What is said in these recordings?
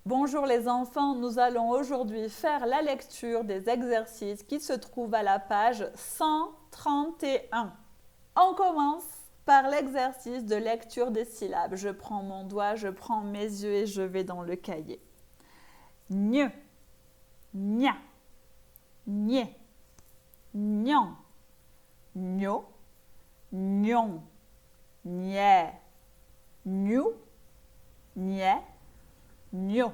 Bonjour les enfants, nous allons aujourd'hui faire la lecture des exercices qui se trouvent à la page 131. On commence par l'exercice de lecture des syllabes. Je prends mon doigt, je prends mes yeux et je vais dans le cahier. Gne, gna, gne, gnan, gno, gnon, gnè, gnou, gnè, gno.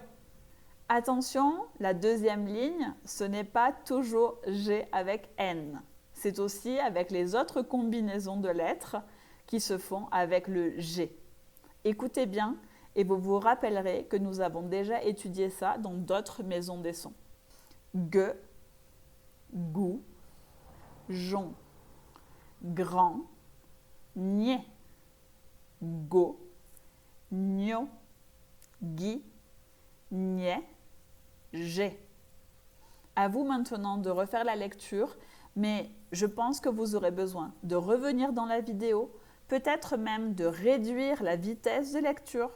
Attention, la deuxième ligne, ce n'est pas toujours G avec N. C'est aussi avec les autres combinaisons de lettres qui se font avec le G. Écoutez bien et vous vous rappellerez que nous avons déjà étudié ça dans d'autres maisons des sons. G, gou, jon, grand, gne, go, gno, gui, gnè, G. À vous maintenant de refaire la lecture, mais je pense que vous aurez besoin de revenir dans la vidéo, peut-être même de réduire la vitesse de lecture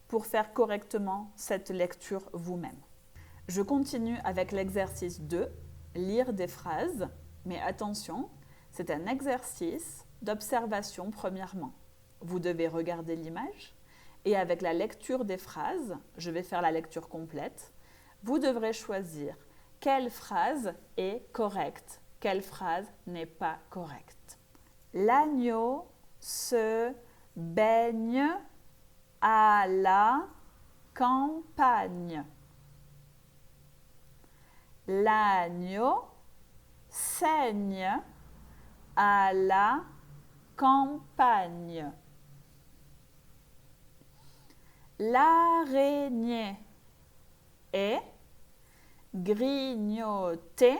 pour faire correctement cette lecture vous-même. Je continue avec l'exercice 2, lire des phrases, mais attention, c'est un exercice d'observation premièrement. Vous devez regarder l'image et avec la lecture des phrases, je vais faire la lecture complète, vous devrez choisir quelle phrase est correcte, quelle phrase n'est pas correcte. L'agneau se baigne à la campagne. L'agneau saigne à la campagne. L'araignée est grignotée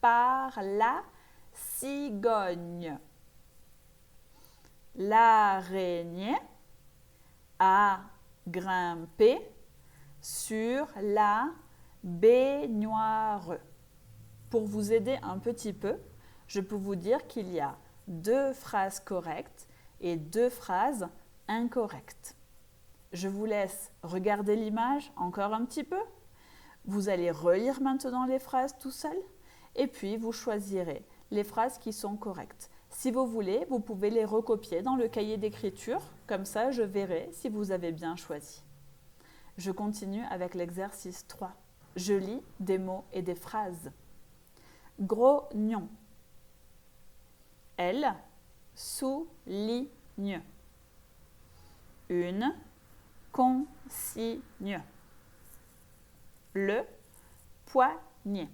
par la cigogne. L'araignée a grimpé sur la baignoire. Pour vous aider un petit peu, je peux vous dire qu'il y a 2 phrases correctes et 2 phrases incorrectes. Je vous laisse regarder l'image encore un petit peu. Vous allez relire maintenant les phrases tout seul et puis vous choisirez les phrases qui sont correctes. Si vous voulez, vous pouvez les recopier dans le cahier d'écriture. Comme ça, je verrai si vous avez bien choisi. Je continue avec l'exercice 3. Je lis des mots et des phrases. Grognon. Elle souligne. Une consigne. Le poignet.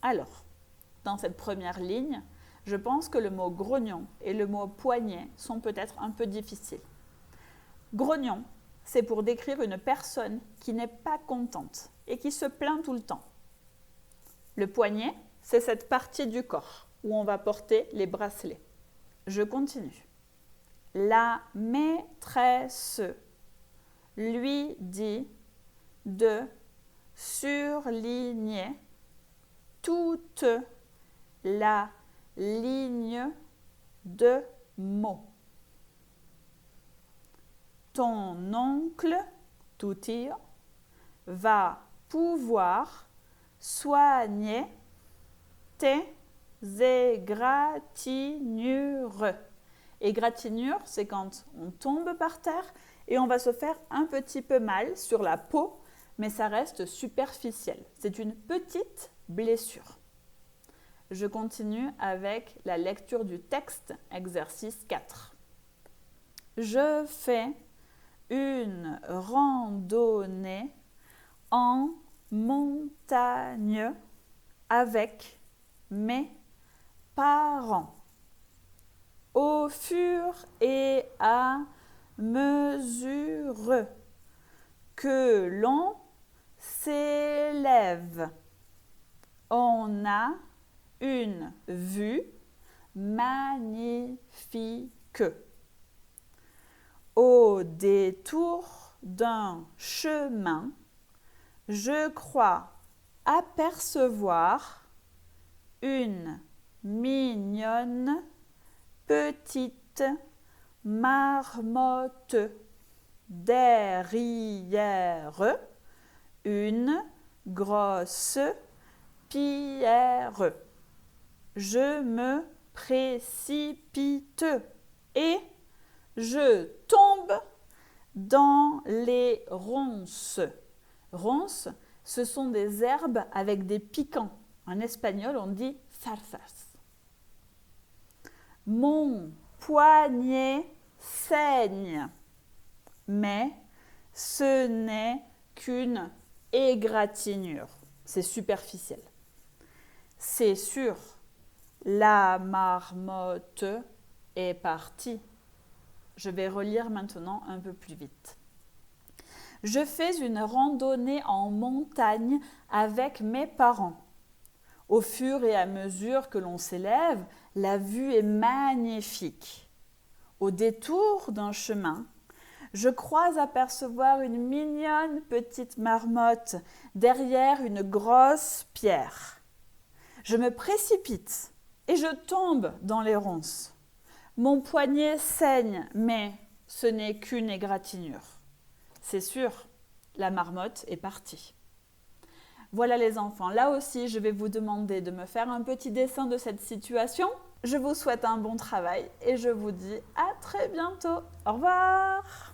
Alors, dans cette première ligne, je pense que le mot grognon et le mot poignet sont peut-être un peu difficiles. Grognon, c'est pour décrire une personne qui n'est pas contente et qui se plaint tout le temps. Le poignet, c'est cette partie du corps où on va porter les bracelets. Je continue. La maîtresse lui dit de surligner toute la ligne de mots. Ton oncle, Toutio, va pouvoir soigner tes égratignures. Égratignure, c'est quand on tombe par terre et on va se faire un petit peu mal sur la peau, mais ça reste superficiel. C'est une petite blessure. Je continue avec la lecture du texte, exercice 4. Je fais une randonnée en montagne avec mes parents. Au fur et à mesure que l'on s'élève, on a une vue magnifique. Au détour d'un chemin, je crois apercevoir une mignonne petite marmotte. Derrière une grosse pierre. Je me précipite et je tombe dans les ronces. Ronces, ce sont des herbes avec des piquants. En espagnol, on dit zarzas. Mon poignet saigne, mais ce n'est qu'une égratignure. C'est superficiel. C'est sûr, la marmotte est partie. Je vais relire maintenant un peu plus vite. Je fais une randonnée en montagne avec mes parents. Au fur et à mesure que l'on s'élève, la vue est magnifique. Au détour d'un chemin, je crois apercevoir une mignonne petite marmotte derrière une grosse pierre. Je me précipite et je tombe dans les ronces. Mon poignet saigne, mais ce n'est qu'une égratignure. C'est sûr, la marmotte est partie. Voilà les enfants, là aussi je vais vous demander de me faire un petit dessin de cette situation. Je vous souhaite un bon travail et je vous dis à très bientôt. Au revoir!